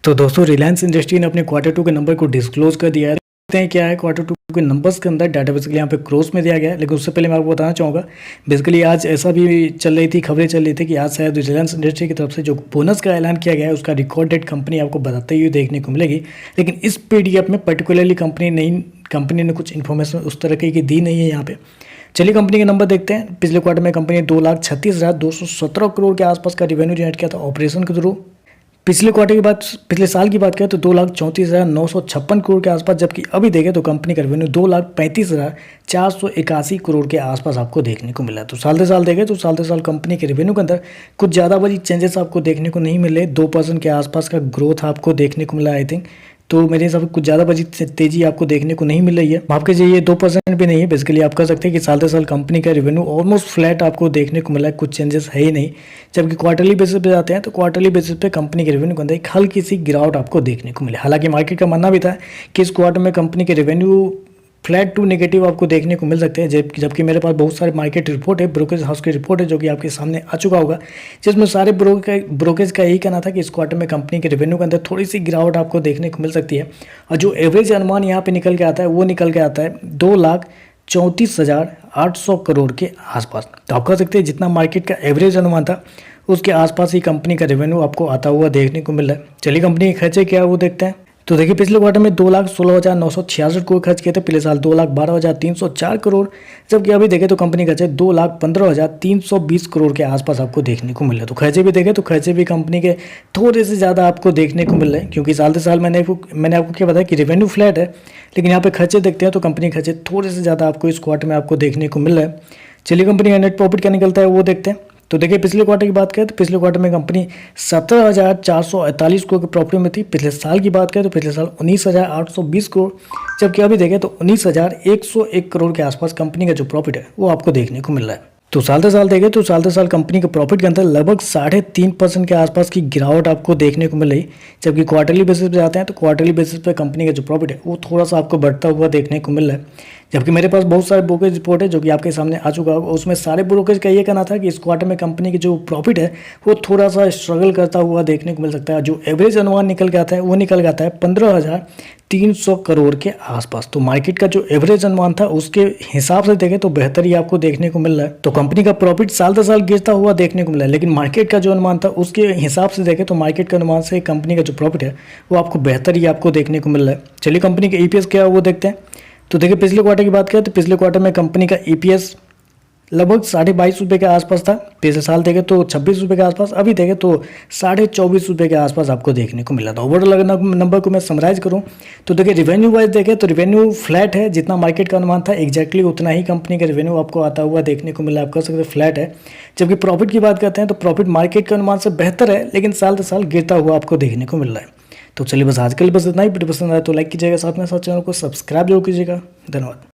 तो दोस्तों रिलायंस इंडस्ट्री ने अपने क्वार्टर टू के नंबर को डिस्क्लोज कर दिया है। देखते हैं क्या है क्वार्टर टू के नंबर्स के अंदर डाटा बेसिकली यहाँ पे क्रॉस में दिया गया है। लेकिन उससे पहले मैं आपको बताना चाहूँगा, बेसिकली आज ऐसा भी चल रही थी, खबरें चल रही थी कि आज शायद रिलायंस इंडस्ट्री की तरफ से जो बोनस का ऐलान किया गया है उसका रिकॉर्ड डेट कंपनी आपको बताते हुए देखने को मिलेगी। लेकिन इस पीडीएफ में पर्टिकुलरली कंपनी ने कुछ इन्फॉर्मेशन उस तरह की दी नहीं है यहाँ पे। चलिए कंपनी के नंबर देखते हैं। पिछले क्वार्टर में कंपनी ने 2,36,217 करोड़ के आसपास का रेवेन्यू जनरेट किया था ऑपरेशन के थ्रू। पिछले साल की बात करें तो 2,34,956 करोड़ के आसपास, जबकि अभी देखें तो कंपनी का रेवेन्यू 2,35,481 करोड़ के आसपास आपको देखने को मिला। तो साल से साल देखें तो साल से साल कंपनी के रेवेन्यू के अंदर कुछ ज़्यादा बड़ी चेंजेस आपको देखने को नहीं मिले। 2% के आसपास का ग्रोथ आपको देखने को मिला आई थिंक। तो मेरे हिसाब से कुछ ज़्यादा बड़ी तेजी आपको देखने को नहीं मिल रही है। माफ कीजिए, ये 2% भी नहीं है। बेसिकली आप कह सकते हैं कि साल से साल कंपनी का रेवेन्यू ऑलमोस्ट फ्लैट आपको देखने को मिला है, कुछ चेंजेस है ही नहीं। जबकि क्वार्टरली बेसिस पे जाते हैं तो क्वार्टरली बेसिस पे कंपनी के रेवेन्यू के अंदर एक हल्की सी गिरावट आपको देखने को मिले। हालांकि मार्केट का मानना भी था कि इस क्वार्टर में कंपनी के रेवेन्यू फ्लैट टू नेगेटिव आपको देखने को मिल सकते हैं। जबकि मेरे पास बहुत सारे मार्केट रिपोर्ट है, ब्रोकेज हाउस की रिपोर्ट है जो कि आपके सामने आ चुका होगा, जिसमें सारे ब्रोकेज का यही कहना था कि इस क्वार्टर में कंपनी के रेवेन्यू के अंदर थोड़ी सी गिरावट आपको देखने को मिल सकती है। और जो एवरेज अनुमान यहाँ पे निकल के आता है वो निकल के आता है 2,34,800 करोड़ के आसपास। तो आप कह सकते हैं जितना मार्केट का एवरेज अनुमान था उसके आसपास ही कंपनी का रेवेन्यू आपको आता हुआ देखने को मिल रहा है। चलिए कंपनी के खर्चे क्या है वो देखते हैं। तो देखिए पिछले क्वार्टर में 2,16,966 करोड़ खर्च किए थे। पिछले साल 2,12,304 करोड़, जबकि अभी देखें तो कंपनी खर्चे 2,15,320 करोड़ के आसपास आपको देखने को मिल रहा है। तो खर्चे भी देखें तो खर्चे भी कंपनी के थोड़े से ज़्यादा आपको देखने को मिल रहे हैं, क्योंकि साल से साल मैंने आपको क्या बताया कि रेवेन्यू फ्लैट है, लेकिन यहाँ पे खर्चे देखते हैं तो कंपनी खर्चे थोड़े से ज़्यादा आपको इस क्वार्टर में आपको देखने को मिल रहा है। चलिए कंपनी का नेट प्रॉफिट क्या निकलता है वो देखते हैं। तो देखिए पिछले क्वार्टर की बात करें तो पिछले क्वार्टर में कंपनी 17,448 करोड़ के प्रॉफिट में थी। पिछले साल की बात करें तो पिछले साल 19,820 करोड़, जबकि अभी देखें तो 19,101 करोड़ के आसपास कंपनी का जो प्रॉफिट है वो आपको देखने को मिल रहा है। तो साल से साल देखें तो साल से साल कंपनी के प्रॉफिट के अंदर लगभग 3.5% के आसपास की गिरावट आपको देखने को मिल रही। जबकि क्वार्टरली बेसिस पे जाते हैं तो क्वार्टरली बेसिस पे कंपनी का जो प्रॉफिट है वो थोड़ा सा आपको बढ़ता हुआ देखने को मिल रहा है। जबकि मेरे पास बहुत सारे ब्रोकेज रिपोर्ट है जो कि आपके सामने आ चुका होगा, उसमें सारे ब्रोकेज का ये कहना था कि इस क्वार्टर में कंपनी की जो प्रॉफिट है वो थोड़ा सा स्ट्रगल करता हुआ देखने को मिल सकता है। जो एवरेज अनुमान निकल के आता है वो निकल के आता है 15,300 करोड़ के आसपास। तो मार्केट का जो एवरेज अनुमान था उसके हिसाब से देखें तो बेहतर ही आपको देखने को मिल रहा है। तो कंपनी का प्रॉफिट साल से साल गिरता हुआ देखने को मिला है, लेकिन मार्केट का जो अनुमान था उसके हिसाब से देखें तो मार्केट के अनुमान से कंपनी का जो प्रॉफिट है वो आपको बेहतर ही आपको देखने को मिल रहा है। चलिए कंपनी का ईपीएस क्या है वो देखते हैं। तो देखिए पिछले क्वार्टर की बात करें तो पिछले क्वार्टर में कंपनी का ईपीएस लगभग 22.5 रुपये के आसपास था। पिछले साल देखें तो 26 रुपये के आसपास, अभी देखें तो 24.5 रुपये के आसपास आपको देखने को मिला था। ओवरऑल अगर नंबर को मैं समराइज करूं तो देखिए रेवेन्यू वाइज देखें तो रेवेन्यू फ्लैट है, जितना मार्केट का अनुमान था एग्जैक्टली उतना ही कंपनी का रेवेन्यू आपको आता हुआ देखने को मिला। आप कह सकते हैं फ्लैट है। जबकि प्रॉफिट की बात करते हैं तो प्रॉफिट मार्केट के अनुमान से बेहतर है, लेकिन साल से साल गिरता हुआ आपको देखने को मिल रहा है। तो चलिए बस आज के लिए बस इतना ही। वीडियो पसंद आया तो लाइक कीजिएगा, साथ में साथ चैनल को सब्सक्राइब जरूर कीजिएगा। धन्यवाद।